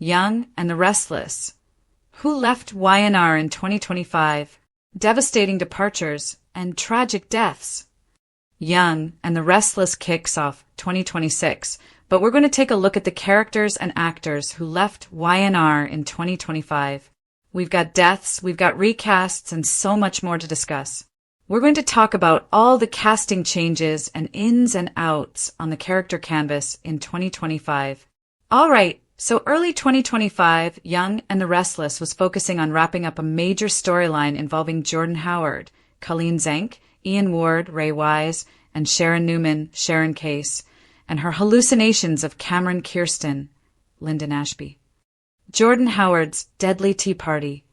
Young and the Restless. Who left YNR in 2025? Devastating departures and tragic deaths. Young and the Restless kicks off 2026, but we're going to take a look at the characters and actors who left YNR in 2025. We've got deaths, we've got recasts, and so much more to discuss. We're going to talk about all the casting changes and ins and outs on the character canvas in 2025. All right, so early 2025, Young and the Restless was focusing on wrapping up a major storyline involving Jordan Howard, Colleen Zenk, Ian Ward, Ray Wise, and Sharon Newman, Sharon Case, and her hallucinations of Cameron Kirsten, Lyndon Ashby. Jordan Howard's deadly tea party.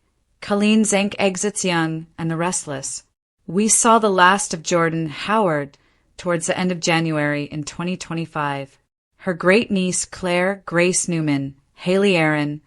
Colleen Zenk exits Young and the Restless. We saw the last of Jordan Howard towards the end of January in 2025. Her great niece Claire Grace Newman, Haley Aaron,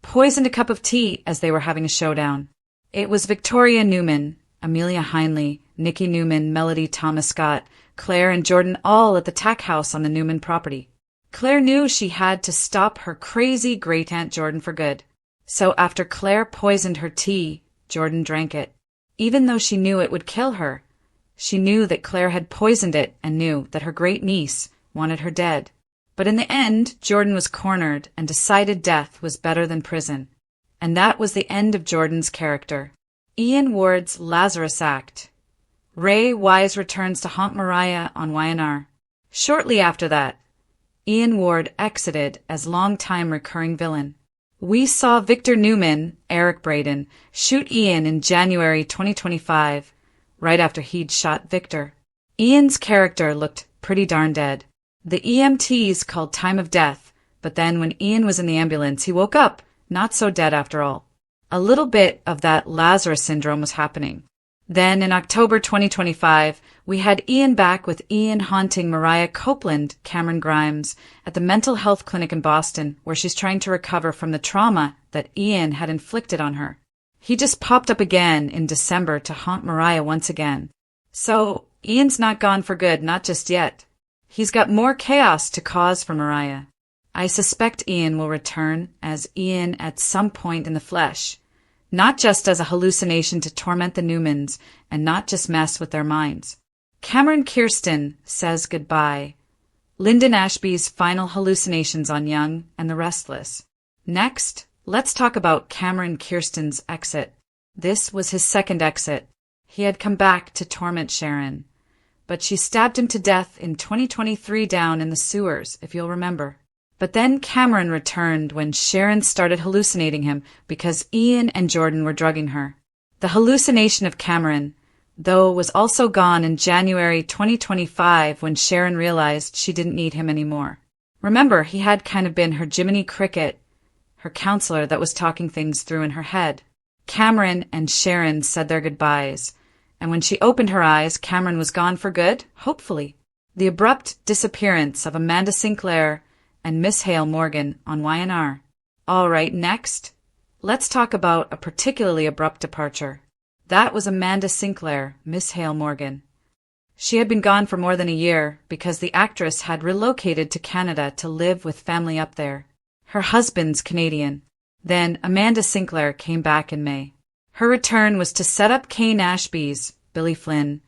poisoned a cup of tea as they were having a showdown. It was Victoria Newman, Amelia Heinley, Nikki Newman, Melody Thomas Scott, Claire and Jordan all at the tack house on the Newman property. Claire knew she had to stop her crazy great-aunt Jordan for good. So after Claire poisoned her tea, Jordan drank it. Even though she knew it would kill her, she knew that Claire had poisoned it and knew that her great-niece wanted her dead. But in the end, Jordan was cornered and decided death was better than prison. And that was the end of Jordan's character. Ian Ward's Lazarus Act. Ray Wise returns to haunt Mariah on YNR. Shortly after that, Ian Ward exited as longtime recurring villain. We saw Victor Newman, Eric Braden, shoot Ian in January 2025, right after he'd shot Victor. Ian's character looked pretty darn dead. The EMTs called time of death, but then when Ian was in the ambulance, he woke up, not so dead after all. A little bit of that Lazarus syndrome was happening. Then in October 2025, we had Ian back with Ian haunting Mariah Copeland, Cameron Grimes, at the mental health clinic in Boston, where she's trying to recover from the trauma that Ian had inflicted on her. He just popped up again in December to haunt Mariah once again. So, Ian's not gone for good, not just yet. He's got more chaos to cause for Mariah. I suspect Ian will return as Ian at some point in the flesh. Not just as a hallucination to torment the Newmans and not just mess with their minds. Cameron Kirsten says goodbye. Lyndon Ashby's final hallucinations on Young and the Restless. Next, let's talk about Cameron Kirsten's exit. This was his second exit. He had come back to torment Sharon, but she stabbed him to death in 2023 down in the sewers, if you'll remember. But then Cameron returned when Sharon started hallucinating him because Ian and Jordan were drugging her. The hallucination of Cameron, though, was also gone in January 2025 when Sharon realized she didn't need him anymore. Remember, he had kind of been her Jiminy Cricket, her counselor that was talking things through in her head. Cameron and Sharon said their goodbyes, and when she opened her eyes, Cameron was gone for good, hopefully. The abrupt disappearance of Amanda Sinclair and Miss Hale Morgan on YNR. All right, next, let's talk about a particularly abrupt departure. That was Amanda Sinclair, Miss Hale Morgan. She had been gone for more than a year because the actress had relocated to Canada to live with family up there. Her husband's Canadian. Then Amanda Sinclair came back in May. Her return was to set up Kane Ashby's, Billy Flynn,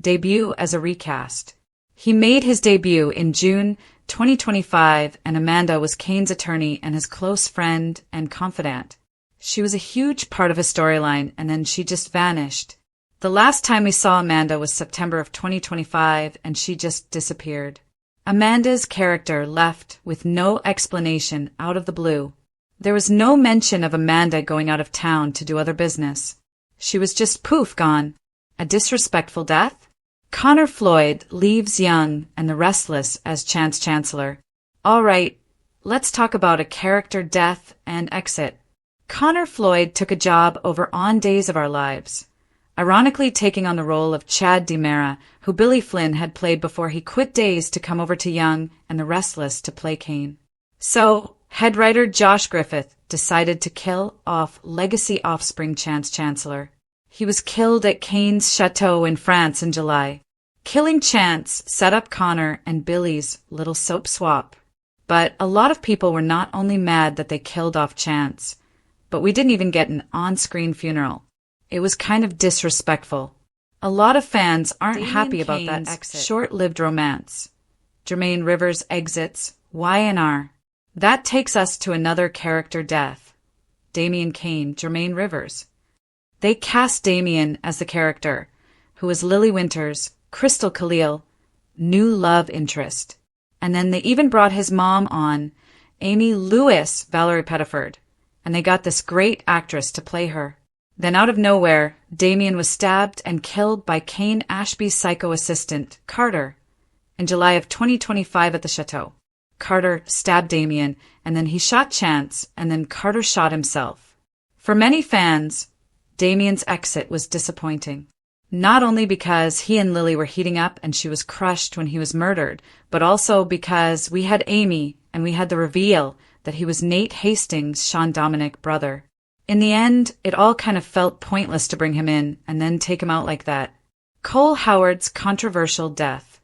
debut as a recast. He made his debut in June 2025, and Amanda was Kane's attorney and his close friend and confidant. She was a huge part of his storyline, and then she just vanished. The last time we saw Amanda was September of 2025, and she just disappeared. Amanda's character left with no explanation out of the blue. There was no mention of Amanda going out of town to do other business. She was just poof, gone. A disrespectful death? Connor Floyd leaves Young and the Restless as Chance Chancellor. All right, let's talk about a character death and exit. Connor Floyd took a job over on Days of Our Lives, ironically taking on the role of Chad DiMera, who Billy Flynn had played before he quit Days to come over to Young and the Restless to play Kane. So, head writer Josh Griffith decided to kill off legacy offspring Chance Chancellor. He was killed at Kane's chateau in France in July. Killing Chance set up Connor and Billy's little soap swap. But a lot of people were not only mad that they killed off Chance, but we didn't even get an on-screen funeral. It was kind of disrespectful. A lot of fans aren't happy about that short-lived romance. Jermaine Rivers exits Y&R. That takes us to another character death. Damian Kane, Jermaine Rivers. They cast Damian as the character, who was Lily Winter's, Crystal Khalil, new love interest. And then they even brought his mom on, Amy Lewis, Valerie Pettiford, and they got this great actress to play her. Then out of nowhere, Damian was stabbed and killed by Kane Ashby's psycho assistant, Carter, in July of 2025 at the chateau. Carter stabbed Damian, and then he shot Chance, and then Carter shot himself. For many fans, Damian's exit was disappointing. Not only because he and Lily were heating up and she was crushed when he was murdered, but also because we had Amy and we had the reveal that he was Nate Hastings' Sean Dominic brother. In the end, it all kind of felt pointless to bring him in and then take him out like that. Cole Howard's controversial death.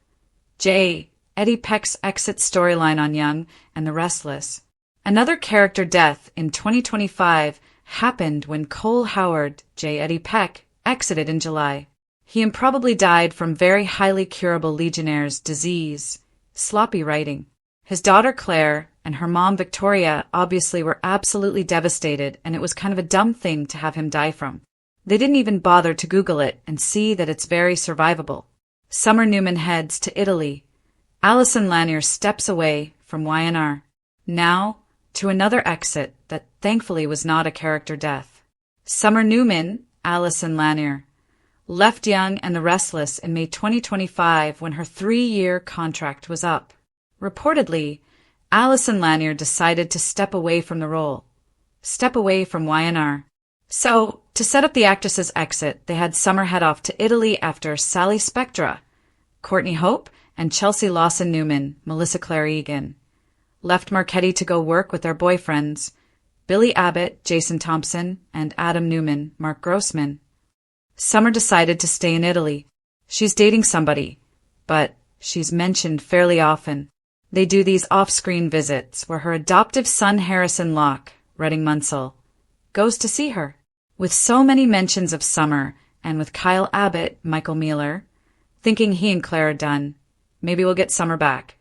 J. Eddie Peck's exit storyline on Young and the Restless. Another character death in 2025 happened when Cole Howard, J. Eddie Peck, exited in July. He improbably died from very highly curable Legionnaire's disease, sloppy writing. His daughter Claire and her mom Victoria obviously were absolutely devastated, and it was kind of a dumb thing to have him die from. They didn't even bother to Google it and see that it's very survivable. Summer Newman heads to Italy. Alison Lanier steps away from Y&R. Now, to another exit that thankfully was not a character death. Summer Newman, Alison Lanier, left Young and the Restless in May 2025 when her 3-year contract was up. Reportedly, Alison Lanier decided to step away from the role, step away from Y&R. So, to set up the actress's exit, they had Summer head off to Italy after Sally Spectra, Courtney Hope, and Chelsea Lawson Newman, Melissa Claire Egan, left Marchetti to go work with their boyfriends, Billy Abbott, Jason Thompson, and Adam Newman, Mark Grossman. Summer decided to stay in Italy. She's dating somebody, but she's mentioned fairly often. They do these off-screen visits where her adoptive son Harrison Locke, Redding Munsell, goes to see her. With so many mentions of Summer, and with Kyle Abbott, Michael Mealer, thinking he and Claire are done, maybe we'll get Summer back,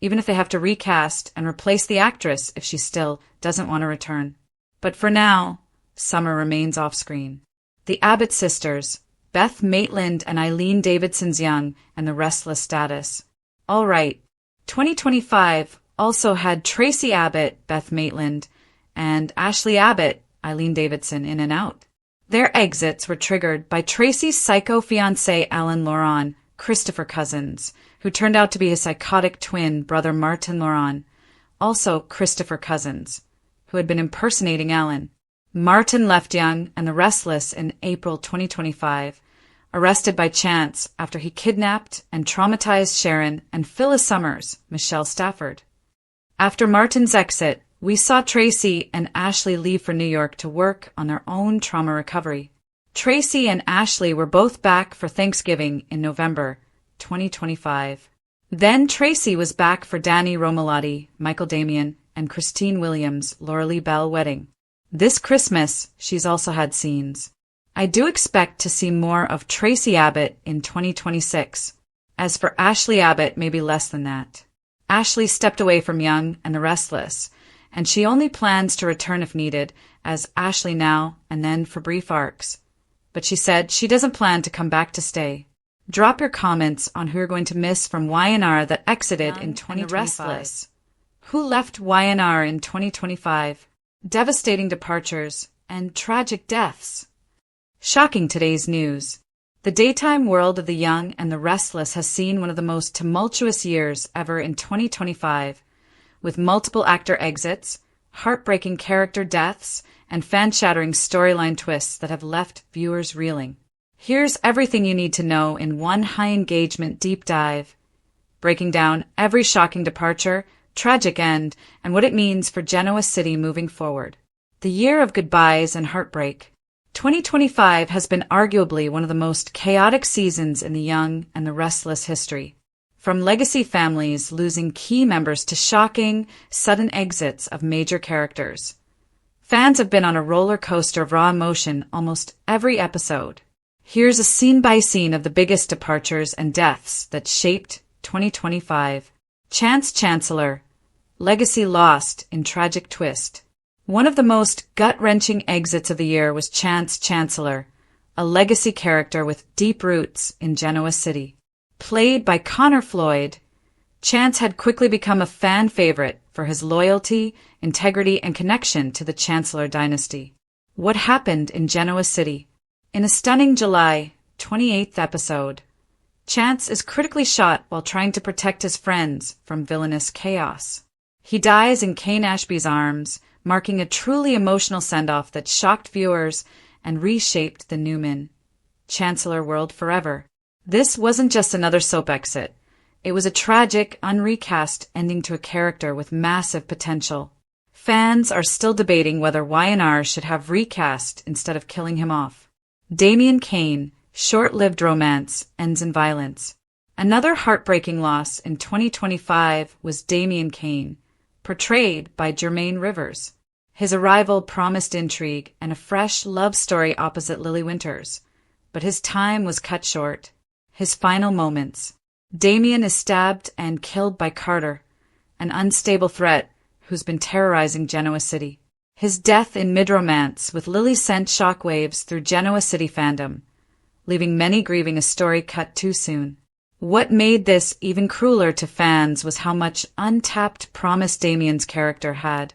even if they have to recast and replace the actress if she still doesn't want to return. But for now, Summer remains off-screen. The Abbott sisters, Beth Maitland and Eileen Davidson's Young and the Restless status. All right, 2025 also had Tracy Abbott, Beth Maitland, and Ashley Abbott, Eileen Davidson in and out. Their exits were triggered by Tracy's psycho fiancé Alan Lauron, Christopher Cousins, who turned out to be his psychotic twin brother Martin Lauron, also Christopher Cousins, who had been impersonating Alan. Martin left Young and the Restless in April 2025, arrested by Chance after he kidnapped and traumatized Sharon and Phyllis Summers, Michelle Stafford. After Martin's exit, we saw Tracy and Ashley leave for New York to work on their own trauma recovery. Tracy and Ashley were both back for Thanksgiving in November 2025. Then Tracy was back for Danny Romalotti, Michael Damian, and Christine Williams' Laura Lee Bell wedding. This Christmas, she's also had scenes. I do expect to see more of Tracy Abbott in 2026. As for Ashley Abbott, maybe less than that. Ashley stepped away from Young and the Restless, and she only plans to return if needed as Ashley now and then for brief arcs. But she said she doesn't plan to come back to stay. Drop your comments on who you're going to miss from Y&R that exited in 2025. Restless. Who left Y&R in 2025? Devastating departures and tragic deaths. Shocking today's news. The daytime world of the Young and the Restless has seen one of the most tumultuous years ever in 2025, with multiple actor exits, heartbreaking character deaths, and fan-shattering storyline twists that have left viewers reeling. Here's everything you need to know in one high-engagement deep dive, breaking down every shocking departure, tragic end, and what it means for Genoa City moving forward. The year of goodbyes and heartbreak. 2025 has been arguably one of the most chaotic seasons in the Young and the Restless history. from legacy families losing key members to shocking, sudden exits of major characters. Fans have been on a roller coaster of raw emotion almost every episode. Here's a scene-by-scene of the biggest departures and deaths that shaped 2025. Chance Chancellor. Legacy lost in tragic twist. One of the most gut-wrenching exits of the year was Chance Chancellor, a legacy character with deep roots in Genoa City. Played by Connor Floyd, Chance had quickly become a fan favorite for his loyalty, integrity, and connection to the Chancellor dynasty. What happened in Genoa City? In a stunning July 28th episode, Chance is critically shot while trying to protect his friends from villainous chaos. He dies in Kane Ashby's arms, marking a truly emotional send-off that shocked viewers and reshaped the Newman Chancellor world forever. This wasn't just another soap exit. It was a tragic, unrecast ending to a character with massive potential. Fans are still debating whether Y&R should have recast instead of killing him off. Damian Kane, short-lived romance, ends in violence. Another heartbreaking loss in 2025 was Damian Kane, portrayed by Jermaine Rivers. His arrival promised intrigue and a fresh love story opposite Lily Winters, but his time was cut short. His final moments. Damian is stabbed and killed by Carter, an unstable threat who's been terrorizing Genoa City. His death in mid-romance with Lily sent shockwaves through Genoa City fandom, leaving many grieving a story cut too soon. What made this even crueler to fans was how much untapped promise Damian's character had,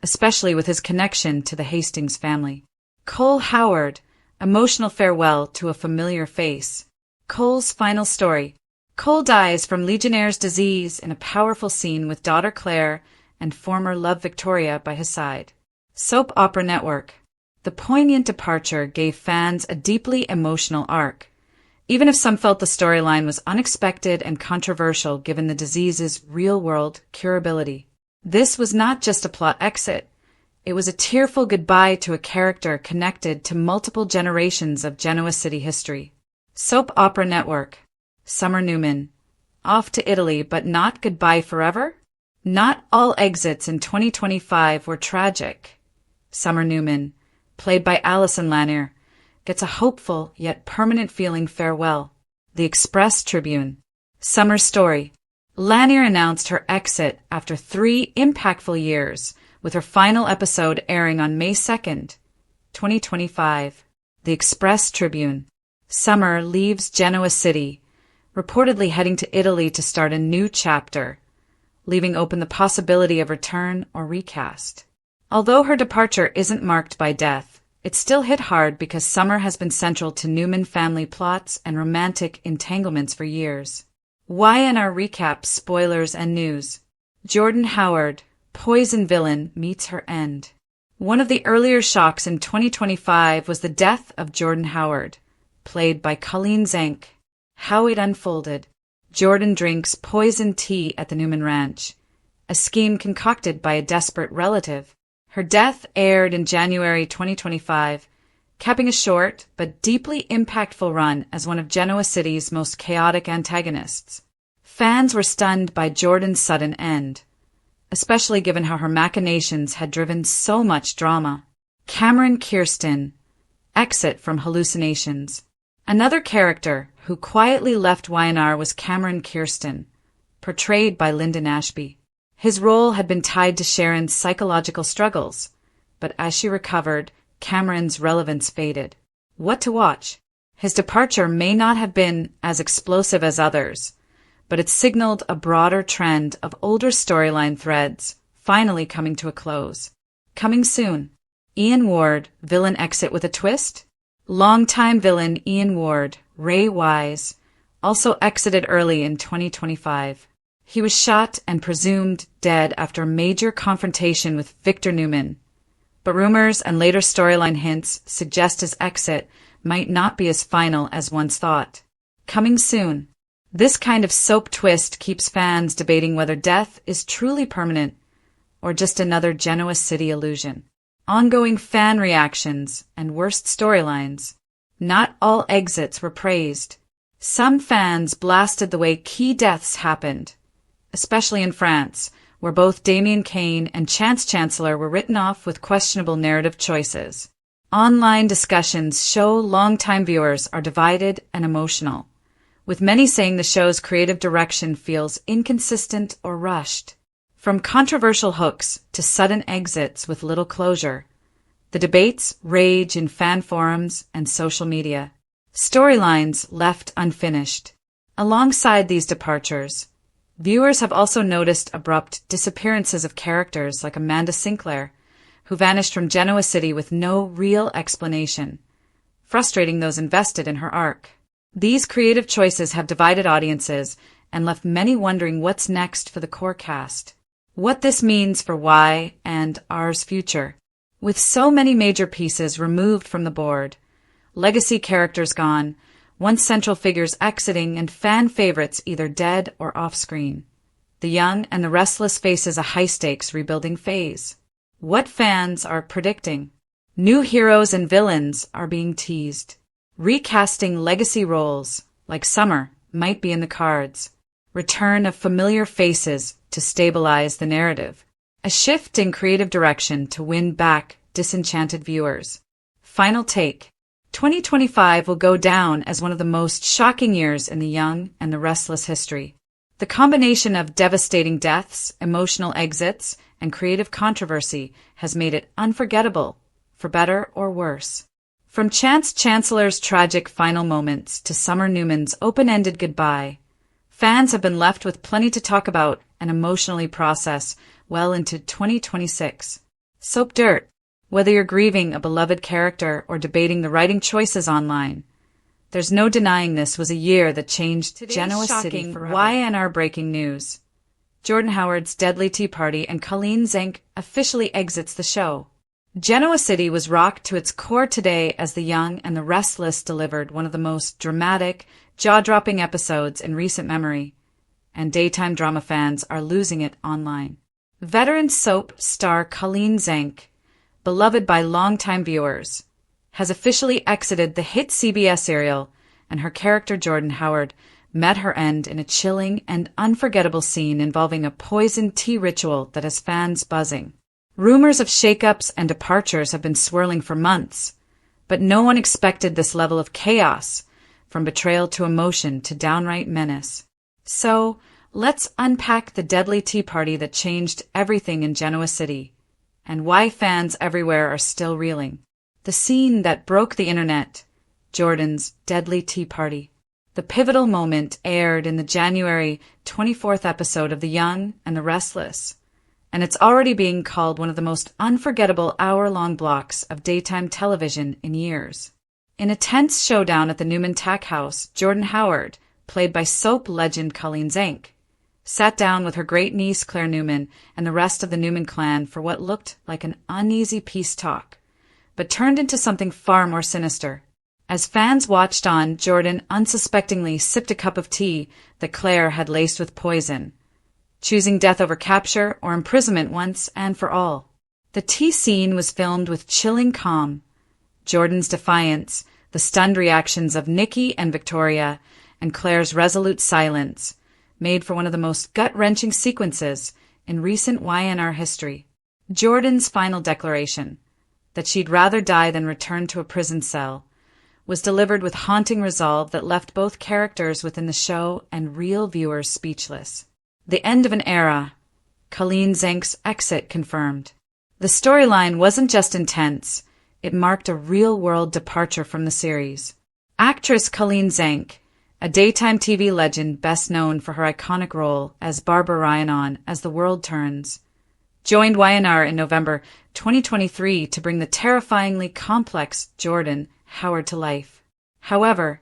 especially with his connection to the Hastings family. Cole Howard, emotional farewell to a familiar face. Cole's final story. Cole dies from Legionnaire's disease in a powerful scene with daughter Claire and former love Victoria by his side. Soap Opera Network. The poignant departure gave fans a deeply emotional arc, even if some felt the storyline was unexpected and controversial given the disease's real-world curability. This was not just a plot exit. It was a tearful goodbye to a character connected to multiple generations of Genoa City history. Soap Opera Network. Summer Newman. Off to Italy, but not goodbye forever? Not all exits in 2025 were tragic. Summer Newman, played by Alison Lanier, gets a hopeful yet permanent feeling farewell. The Express Tribune. Summer's story. Lanier announced her exit after 3 impactful years, with her final episode airing on May 2nd, 2025. The Express Tribune. Summer leaves Genoa City, reportedly heading to Italy to start a new chapter, leaving open the possibility of return or recast. Although her departure isn't marked by death, it still hit hard because Summer has been central to Newman family plots and romantic entanglements for years. Y&R recap, spoilers, and news. Jordan Howard, poison villain, meets her end. One of the earlier shocks in 2025 was the death of Jordan Howard, played by Colleen Zank. How it unfolded. Jordan drinks poisoned tea at the Newman Ranch, a scheme concocted by a desperate relative. Her death aired in January 2025, capping a short but deeply impactful run as one of Genoa City's most chaotic antagonists. Fans were stunned by Jordan's sudden end, especially given how her machinations had driven so much drama. Cameron Kirsten, exit from hallucinations. Another character who quietly left Y&R was Cameron Kirsten, portrayed by Lyndon Ashby. His role had been tied to Sharon's psychological struggles, but as she recovered, Cameron's relevance faded. What to watch? His departure may not have been as explosive as others, but it signaled a broader trend of older storyline threads finally coming to a close. Coming soon. Ian Ward, villain exit with a twist? Longtime villain Ian Ward, Ray Wise, also exited early in 2025. He was shot and presumed dead after a major confrontation with Victor Newman, but rumors and later storyline hints suggest his exit might not be as final as once thought. Coming soon. This kind of soap twist keeps fans debating whether death is truly permanent or just another Genoa City illusion. Ongoing fan reactions and worst storylines. Not all exits were praised. Some fans blasted the way key deaths happened, especially in France, where both Damien Kane and Chance Chancellor were written off with questionable narrative choices. Online discussions show longtime viewers are divided and emotional, with many saying the show's creative direction feels inconsistent or rushed. From controversial hooks to sudden exits with little closure, the debates rage in fan forums and social media. Storylines left unfinished. Alongside these departures, viewers have also noticed abrupt disappearances of characters like Amanda Sinclair, who vanished from Genoa City with no real explanation, frustrating those invested in her arc. These creative choices have divided audiences and left many wondering what's next for the core cast. What this means for Y and R's future. With so many major pieces removed from the board, legacy characters gone, once central figures exiting, and fan favorites either dead or off-screen, The Young and the Restless faces a high-stakes rebuilding phase. What fans are predicting? New heroes and villains are being teased. Recasting legacy roles, like Summer, might be in the cards. Return of familiar faces to stabilize the narrative. A shift in creative direction to win back disenchanted viewers. Final take. 2025 will go down as one of the most shocking years in The Young and the Restless history. The combination of devastating deaths, emotional exits, and creative controversy has made it unforgettable, for better or worse. From Chance Chancellor's tragic final moments to Summer Newman's open-ended goodbye, fans have been left with plenty to talk about and emotionally process well into 2026. Soap dirt. Whether you're grieving a beloved character or debating the writing choices online, there's no denying this was a year that changed Genoa City forever. YNR breaking news. Jordan Howard's Deadly Tea Party and Colleen Zenk officially exits the show. Genoa City was rocked to its core today as The Young and the Restless delivered one of the most dramatic, jaw-dropping episodes in recent memory, and daytime drama fans are losing it online. Veteran soap star Colleen Zenk, beloved by longtime viewers, has officially exited the hit CBS serial, and her character Jordan Howard met her end in a chilling and unforgettable scene involving a poisoned tea ritual that has fans buzzing. Rumors of shakeups and departures have been swirling for months, but no one expected this level of chaos, from betrayal to emotion to downright menace. So, let's unpack the deadly tea party that changed everything in Genoa City, and why fans everywhere are still reeling. The scene that broke the internet, Jordan's Deadly Tea Party. The pivotal moment aired in the January 24th episode of The Young and the Restless, and it's already being called one of the most unforgettable hour-long blocks of daytime television in years. In a tense showdown at the Newman Tack House, Jordan Howard, played by soap legend Colleen Zenk, sat down with her great niece Claire Newman and the rest of the Newman clan for what looked like an uneasy peace talk, but turned into something far more sinister. As fans watched on, Jordan unsuspectingly sipped a cup of tea that Claire had laced with poison, choosing death over capture or imprisonment once and for all. The tea scene was filmed with chilling calm, Jordan's defiance, the stunned reactions of Nikki and Victoria, and Claire's resolute silence, made for one of the most gut-wrenching sequences in recent YNR history. Jordan's final declaration, that she'd rather die than return to a prison cell, was delivered with haunting resolve that left both characters within the show and real viewers speechless. The end of an era. Colleen Zenk's exit confirmed. The storyline wasn't just intense, it marked a real-world departure from the series. Actress Colleen Zenk, a daytime TV legend best known for her iconic role as Barbara Ryan on As the World Turns, joined YNR in November 2023 to bring the terrifyingly complex Jordan Howard to life. However,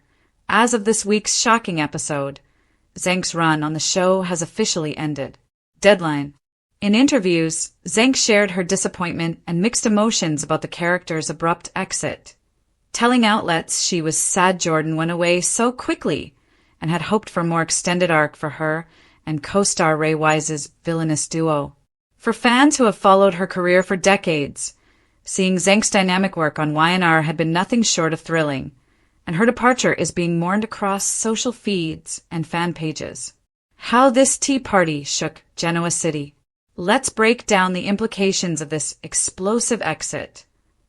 as of this week's shocking episode, Zenk's run on the show has officially ended. Deadline. In interviews, Zenk shared her disappointment and mixed emotions about the character's abrupt exit, telling outlets she was sad Jordan went away so quickly and had hoped for a more extended arc for her and co-star Ray Wise's villainous duo. For fans who have followed her career for decades, seeing Zenk's dynamic work on YNR had been nothing short of thrilling, and her departure is being mourned across social feeds and fan pages. How this tea party shook Genoa City. Let's break down the implications of this explosive exit,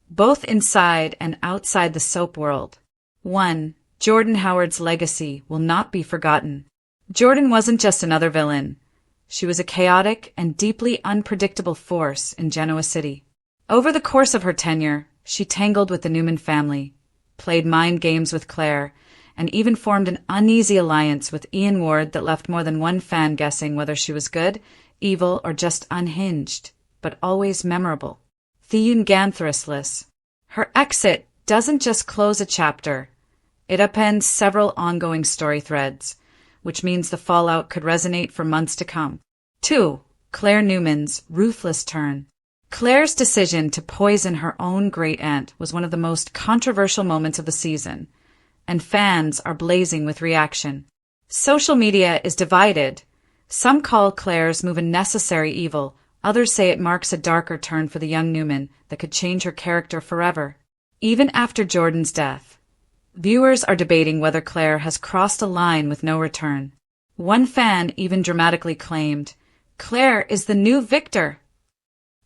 both inside and outside the soap world. 1. Jordan Howard's legacy will not be forgotten. Jordan wasn't just another villain. She was a chaotic and deeply unpredictable force in Genoa City. Over the course of her tenure, she tangled with the Newman family, played mind games with Claire, and even formed an uneasy alliance with Ian Ward that left more than one fan guessing whether she was good, evil, or just unhinged, but always memorable. The YoungAndTheRestless. Her exit doesn't just close a chapter, it upends several ongoing story threads, which means the fallout could resonate for months to come. 2. Claire Newman's ruthless turn. Claire's decision to poison her own great-aunt was one of the most controversial moments of the season, and fans are blazing with reaction. Social media is divided. Some call Claire's move a necessary evil, others say it marks a darker turn for the young Newman that could change her character forever. Even after Jordan's death, viewers are debating whether Claire has crossed a line with no return. One fan even dramatically claimed, "Claire is the new Victor."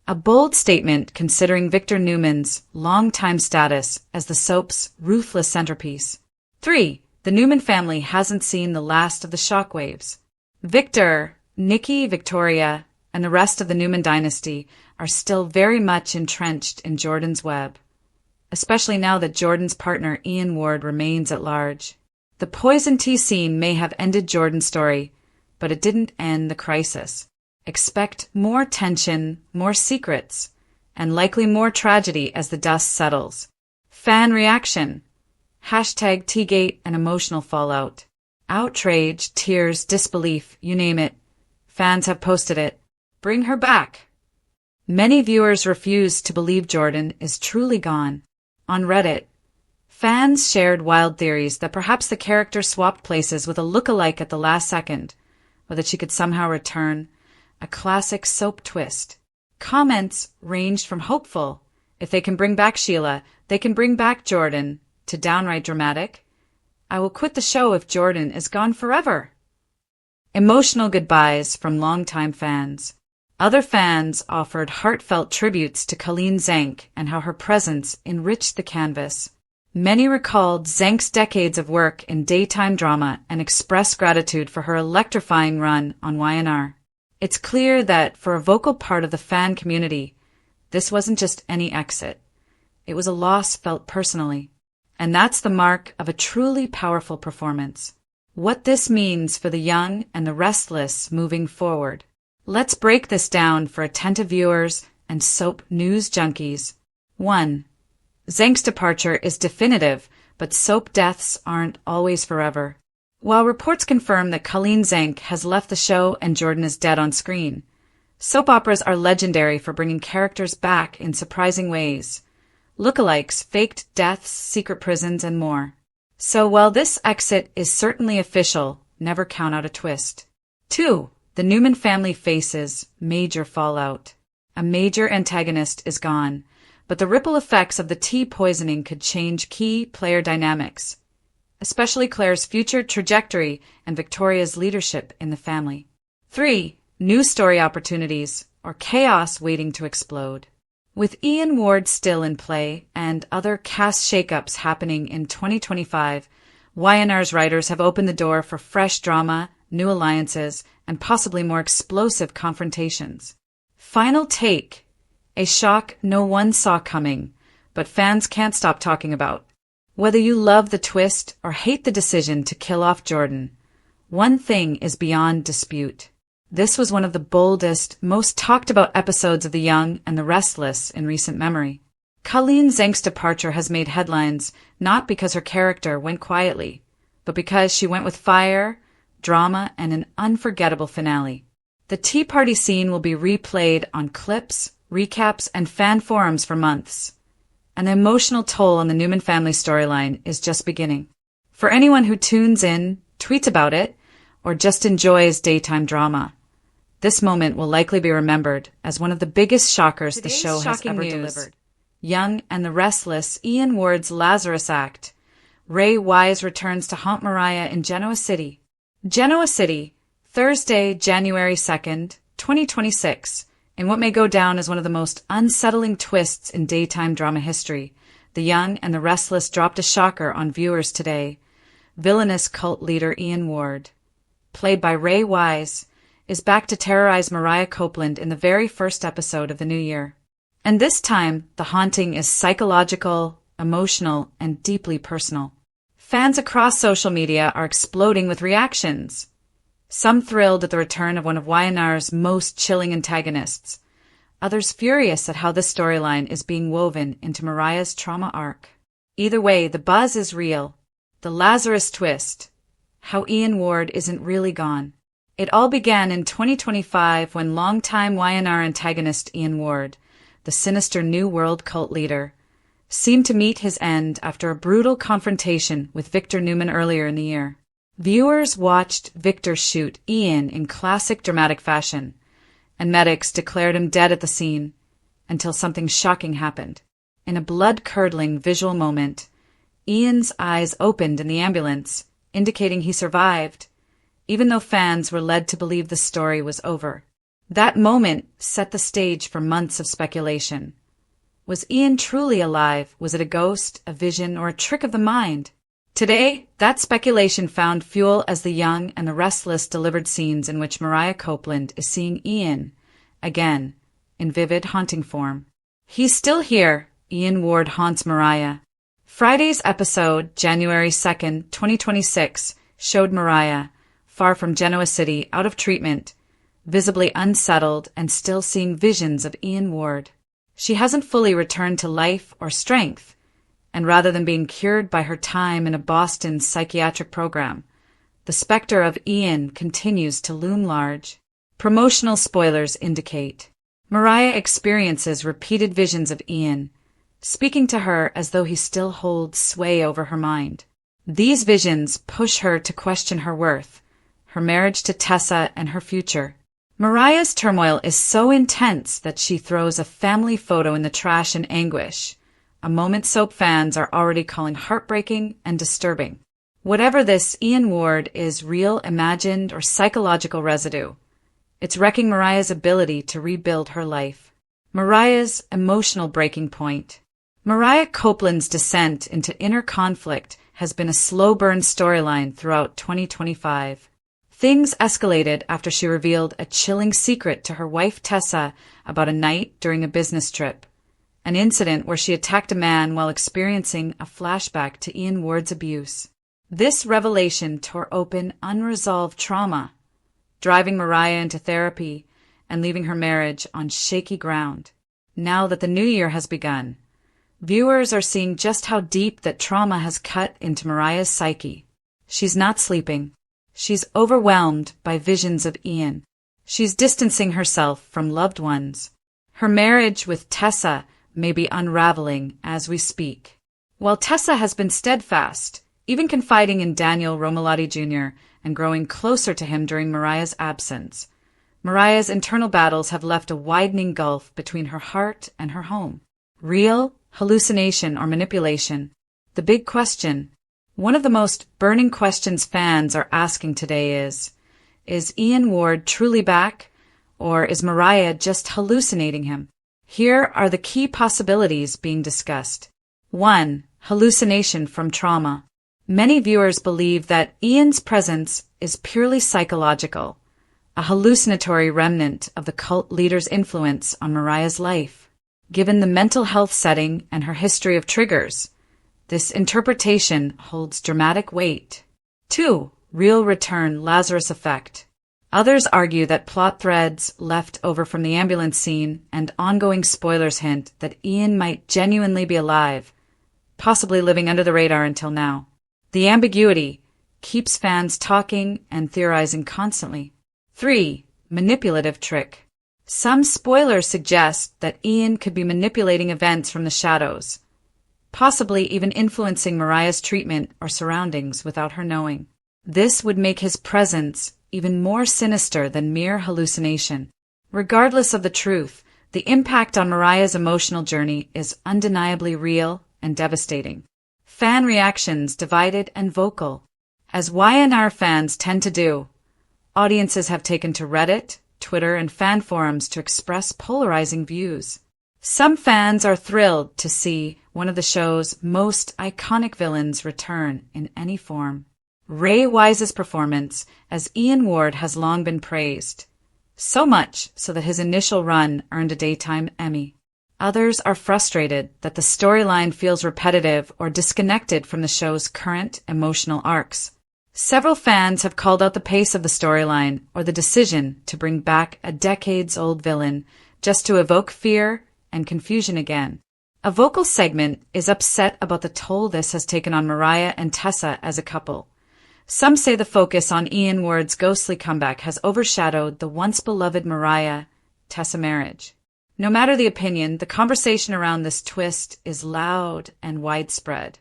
A bold statement considering Victor Newman's longtime status as the soap's ruthless centerpiece. 3. The Newman family hasn't seen the last of the shockwaves. Victor, Nikki, Victoria, and the rest of the Newman dynasty are still very much entrenched in Jordan's web, especially now that Jordan's partner Ian Ward remains at large. The poison tea scene may have ended Jordan's story, but it didn't end the crisis. Expect more tension, more secrets, and likely more tragedy as the dust settles. Fan reaction. Hashtag Teagate and emotional fallout. Outrage, tears, disbelief, you name it. Fans have posted it. Bring her back. Many viewers refuse to believe Jordan is truly gone. On Reddit, fans shared wild theories that perhaps the character swapped places with a look-alike at the last second, or that she could somehow return. A classic soap twist. Comments ranged from hopeful, if they can bring back Sheila, they can bring back Jordan, to downright dramatic, I will quit the show if Jordan is gone forever. Emotional goodbyes from longtime fans. Other fans offered heartfelt tributes to Colleen Zank and how her presence enriched the canvas. Many recalled Zank's decades of work in daytime drama and expressed gratitude for her electrifying run on YNR. It's clear that for a vocal part of the fan community, this wasn't just any exit. It was a loss felt personally. And that's the mark of a truly powerful performance. What this means for the young and the restless moving forward. Let's break this down for attentive viewers and soap news junkies. 1. Zank's departure is definitive, but soap deaths aren't always forever. While reports confirm that Colleen Zank has left the show and Jordan is dead on screen, soap operas are legendary for bringing characters back in surprising ways. Lookalikes, faked deaths, secret prisons, and more. So while this exit is certainly official, never count out a twist. 2. The Newman family faces major fallout. A major antagonist is gone, but the ripple effects of the tea poisoning could change key player dynamics, especially Claire's future trajectory and Victoria's leadership in the family. 3. New story opportunities, or chaos waiting to explode. With Ian Ward still in play and other cast shakeups happening in 2025, YNR's writers have opened the door for fresh drama, new alliances, and possibly more explosive confrontations. Final take. A shock no one saw coming, but fans can't stop talking about. Whether you love the twist or hate the decision to kill off Jordan, one thing is beyond dispute. This was one of the boldest, most talked about episodes of The Young and the Restless in recent memory. Colleen Zank's departure has made headlines not because her character went quietly, but because she went with fire, drama, and an unforgettable finale. The tea party scene will be replayed on clips, recaps, and fan forums for months. And the emotional toll on the Newman family storyline is just beginning. For anyone who tunes in, tweets about it, or just enjoys daytime drama, this moment will likely be remembered as one of the biggest shockers the show has ever delivered. Young and the Restless, Ian Ward's Lazarus Act, Ray Wise returns to haunt Mariah in Genoa City. Genoa City, Thursday, January 2nd, 2026. In what may go down as one of the most unsettling twists in daytime drama history, The Young and the Restless dropped a shocker on viewers today. Villainous cult leader Ian Ward, played by Ray Wise, is back to terrorize Mariah Copeland in the very first episode of the new year. And this time, the haunting is psychological, emotional, and deeply personal. Fans across social media are exploding with reactions. Some thrilled at the return of one of YNR's most chilling antagonists. Others furious at how this storyline is being woven into Mariah's trauma arc. Either way, the buzz is real. The Lazarus twist. How Ian Ward isn't really gone. It all began in 2025 when longtime YNR antagonist Ian Ward, the sinister New World cult leader, seemed to meet his end after a brutal confrontation with Victor Newman earlier in the year. Viewers watched Victor shoot Ian in classic dramatic fashion, and medics declared him dead at the scene, until something shocking happened. In a blood-curdling visual moment, Ian's eyes opened in the ambulance, indicating he survived, even though fans were led to believe the story was over. That moment set the stage for months of speculation. Was Ian truly alive? Was it a ghost, a vision, or a trick of the mind? Today, that speculation found fuel as The Young and the Restless delivered scenes in which Mariah Copeland is seeing Ian, again, in vivid haunting form. He's still here, Ian Ward haunts Mariah. Friday's episode, January 2nd, 2026, showed Mariah, far from Genoa City, out of treatment, visibly unsettled and still seeing visions of Ian Ward. She hasn't fully returned to life or strength, and rather than being cured by her time in a Boston psychiatric program, the specter of Ian continues to loom large. Promotional spoilers indicate Mariah experiences repeated visions of Ian, speaking to her as though he still holds sway over her mind. These visions push her to question her worth, her marriage to Tessa, and her future. Mariah's turmoil is so intense that she throws a family photo in the trash in anguish, a moment soap fans are already calling heartbreaking and disturbing. Whatever this Ian Ward is, real, imagined, or psychological residue, it's wrecking Mariah's ability to rebuild her life. Mariah's emotional breaking point. Mariah Copeland's descent into inner conflict has been a slow-burn storyline throughout 2025. Things escalated after she revealed a chilling secret to her wife Tessa about a night during a business trip, an incident where she attacked a man while experiencing a flashback to Ian Ward's abuse. This revelation tore open unresolved trauma, driving Mariah into therapy and leaving her marriage on shaky ground. Now that the new year has begun, viewers are seeing just how deep that trauma has cut into Mariah's psyche. She's not sleeping. She's overwhelmed by visions of Ian. She's distancing herself from loved ones. Her marriage with Tessa may be unraveling as we speak. While Tessa has been steadfast, even confiding in Daniel Romalotti Jr. and growing closer to him during Mariah's absence, Mariah's internal battles have left a widening gulf between her heart and her home. Real, hallucination, or manipulation? The big question. One of the most burning questions fans are asking today is Ian Ward truly back, or is Mariah just hallucinating him? Here are the key possibilities being discussed. 1. Hallucination from trauma. Many viewers believe that Ian's presence is purely psychological, a hallucinatory remnant of the cult leader's influence on Mariah's life. Given the mental health setting and her history of triggers, this interpretation holds dramatic weight. 2. Real return Lazarus effect. Others argue that plot threads left over from the ambulance scene and ongoing spoilers hint that Ian might genuinely be alive, possibly living under the radar until now. The ambiguity keeps fans talking and theorizing constantly. 3. Manipulative trick. Some spoilers suggest that Ian could be manipulating events from the shadows, possibly even influencing Mariah's treatment or surroundings without her knowing. This would make his presence even more sinister than mere hallucination. Regardless of the truth, the impact on Mariah's emotional journey is undeniably real and devastating. Fan reactions divided and vocal. As Y&R fans tend to do, audiences have taken to Reddit, Twitter, and fan forums to express polarizing views. Some fans are thrilled to see one of the show's most iconic villains return in any form. Ray Wise's performance as Ian Ward has long been praised, so much so that his initial run earned a Daytime Emmy. Others are frustrated that the storyline feels repetitive or disconnected from the show's current emotional arcs. Several fans have called out the pace of the storyline or the decision to bring back a decades-old villain just to evoke fear and confusion again. A vocal segment is upset about the toll this has taken on Mariah and Tessa as a couple. Some say the focus on Ian Ward's ghostly comeback has overshadowed the once-beloved Mariah-Tessa marriage. No matter the opinion, the conversation around this twist is loud and widespread.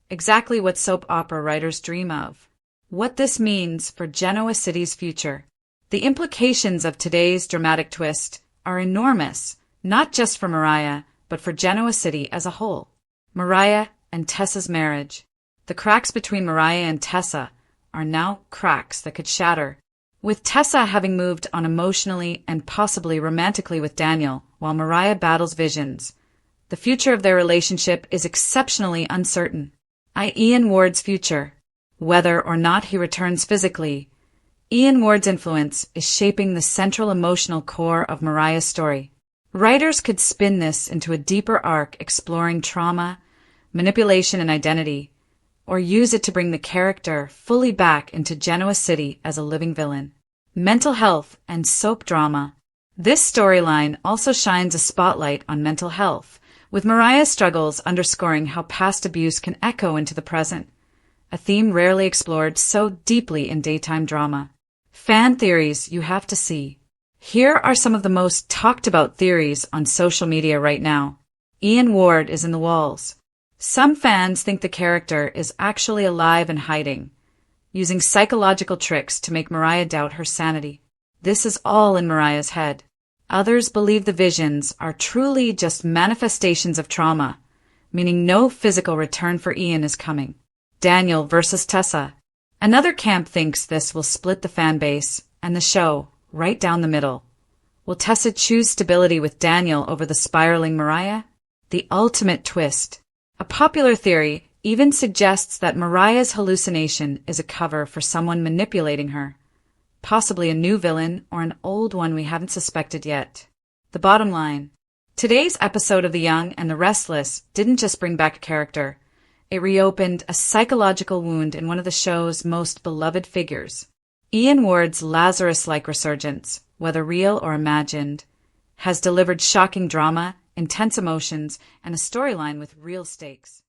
Exactly what soap opera writers dream of. What this means for Genoa City's future. The implications of today's dramatic twist are enormous, not just for Mariah, but for Genoa City as a whole. Mariah and Tessa's marriage. The cracks between Mariah and Tessa are now cracks that could shatter. With Tessa having moved on emotionally and possibly romantically with Daniel, while Mariah battles visions, the future of their relationship is exceptionally uncertain. Ian Ward's future. Whether or not he returns physically, Ian Ward's influence is shaping the central emotional core of Mariah's story. Writers could spin this into a deeper arc exploring trauma, manipulation, and identity, or use it to bring the character fully back into Genoa City as a living villain. Mental health and soap drama. This storyline also shines a spotlight on mental health, with Mariah's struggles underscoring how past abuse can echo into the present, a theme rarely explored so deeply in daytime drama. Fan theories you have to see. Here are some of the most talked about theories on social media right now. Ian Ward is in the walls. Some fans think the character is actually alive and hiding, using psychological tricks to make Mariah doubt her sanity. This is all in Mariah's head. Others believe the visions are truly just manifestations of trauma, meaning no physical return for Ian is coming. Daniel versus Tessa. Another camp thinks this will split the fan base and the show right down the middle. Will Tessa choose stability with Daniel over the spiraling Mariah? The ultimate twist. A popular theory even suggests that Mariah's hallucination is a cover for someone manipulating her, possibly a new villain or an old one we haven't suspected yet. The bottom line. Today's episode of The Young and the Restless didn't just bring back a character. It reopened a psychological wound in one of the show's most beloved figures. Ian Ward's Lazarus-like resurgence, whether real or imagined, has delivered shocking drama, intense emotions, and a storyline with real stakes.